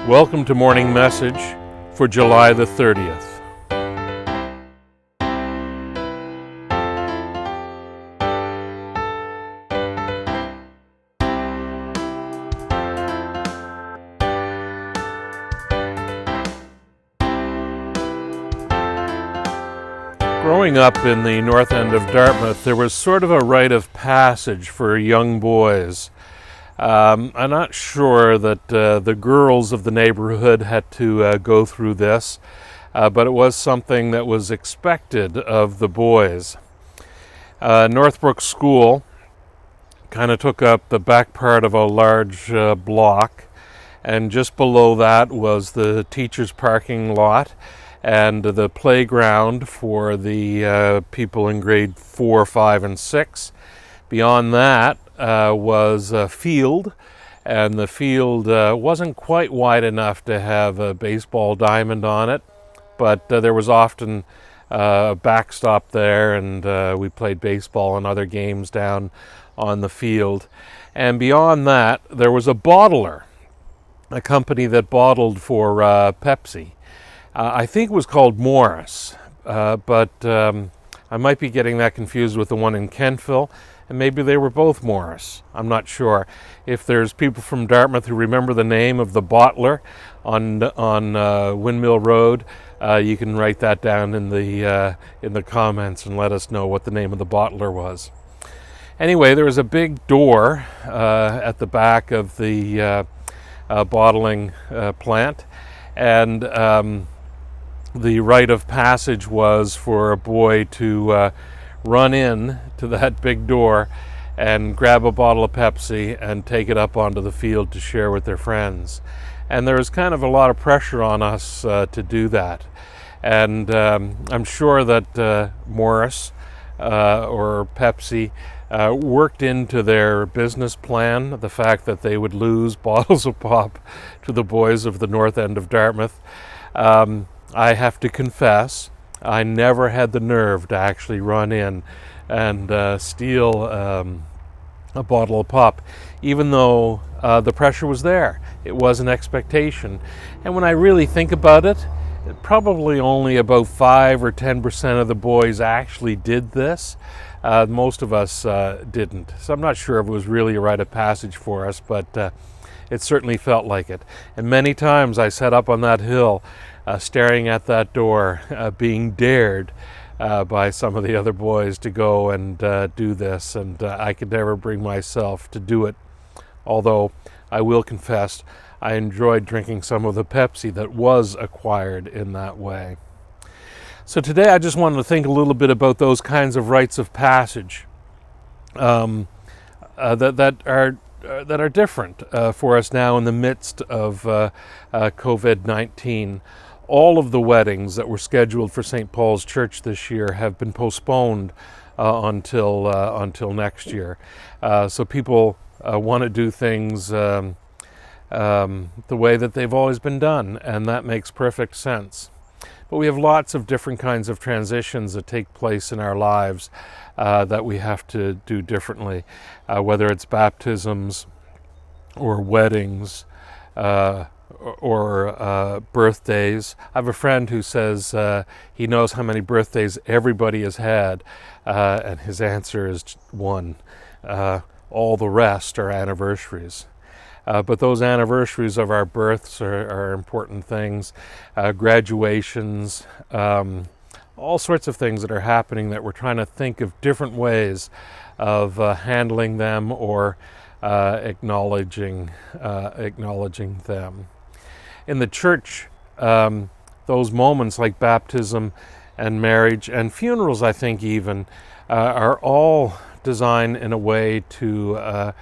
Welcome to Morning Message for July the 30th. Growing up in the north end of Dartmouth, there was sort of a rite of passage for young boys. I'm not sure that the girls of the neighborhood had to go through this, but it was something that was expected of the boys. Northbrook School kind of took up the back part of a large block, and just below that was the teachers' parking lot and the playground for the people in grade 4, 5, and 6. Beyond that was a field, and the field wasn't quite wide enough to have a baseball diamond on it, but there was often a backstop there, and we played baseball and other games down on the field. And beyond that, there was a bottler, a company that bottled for Pepsi. I think it was called Morris, but I might be getting that confused with the one in Kentville, and maybe they were both Morris. I'm not sure. If there's people from Dartmouth who remember the name of the bottler on Windmill Road, you can write that down in the comments and let us know what the name of the bottler was. Anyway, there was a big door at the back of the bottling plant, and the rite of passage was for a boy to run in to that big door and grab a bottle of Pepsi and take it up onto the field to share with their friends. And there was kind of a lot of pressure on us to do that. And I'm sure that Morris or Pepsi worked into their business plan the fact that they would lose bottles of pop to the boys of the north end of Dartmouth. I have to confess, I never had the nerve to actually run in and steal a bottle of pop, even though the pressure was there. It was an expectation. And when I really think about it, probably only about 5 or 10% of the boys actually did this. Most of us didn't. So I'm not sure if it was really a rite of passage for us, but it certainly felt like it. And many times I sat up on that hill staring at that door, being dared by some of the other boys to go and do this, and I could never bring myself to do it, although I will confess I enjoyed drinking some of the Pepsi that was acquired in that way. So today I just wanted to think a little bit about those kinds of rites of passage that are different for us now in the midst of COVID-19. All of the weddings that were scheduled for St. Paul's Church this year have been postponed until next year. So people want to do things the way that they've always been done, and that makes perfect sense. But we have lots of different kinds of transitions that take place in our lives that we have to do differently, whether it's baptisms or weddings, or birthdays. I have a friend who says he knows how many birthdays everybody has had, and his answer is one. All the rest are anniversaries. But those anniversaries of our births are important things. Graduations, all sorts of things that are happening that we're trying to think of different ways of handling them or acknowledging them. In the church, those moments like baptism and marriage and funerals, I think even, are all designed in a way to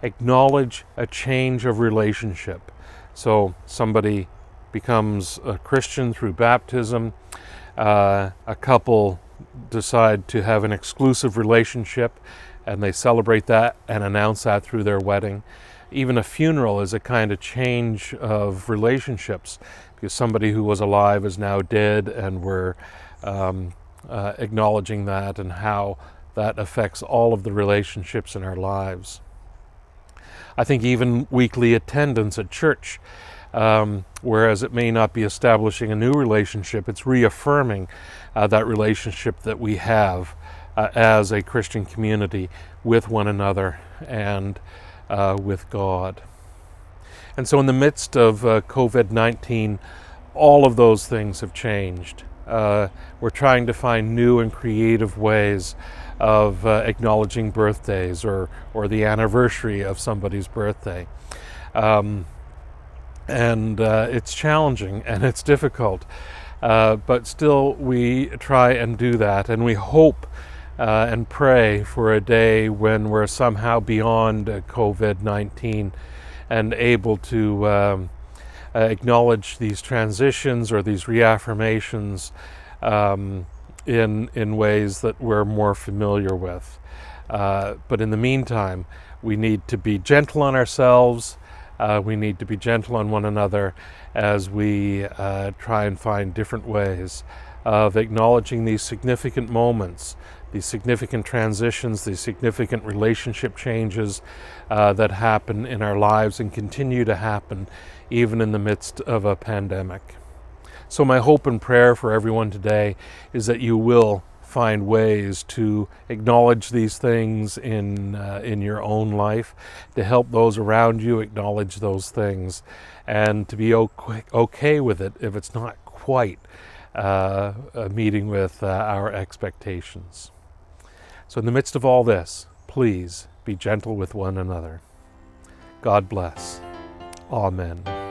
acknowledge a change of relationship. So somebody becomes a Christian through baptism, a couple decide to have an exclusive relationship, and they celebrate that and announce that through their wedding. Even a funeral is a kind of change of relationships, because somebody who was alive is now dead, and we're acknowledging that and how that affects all of the relationships in our lives. I think even weekly attendance at church whereas it may not be establishing a new relationship, it's reaffirming that relationship that we have as a Christian community with one another and with God. And so in the midst of COVID-19, all of those things have changed. We're trying to find new and creative ways of acknowledging birthdays or the anniversary of somebody's birthday. And it's challenging and it's difficult. But still we try and do that, and we hope and pray for a day when we're somehow beyond COVID-19 and able to acknowledge these transitions or these reaffirmations in ways that we're more familiar with. But in the meantime, we need to be gentle on ourselves. We need to be gentle on one another as we try and find different ways of acknowledging these significant moments, these significant transitions, these significant relationship changes that happen in our lives and continue to happen even in the midst of a pandemic. So my hope and prayer for everyone today is that you will find ways to acknowledge these things in your own life, to help those around you acknowledge those things, and to be okay with it if it's not quite meeting with our expectations. So in the midst of all this, please be gentle with one another. God bless. Amen.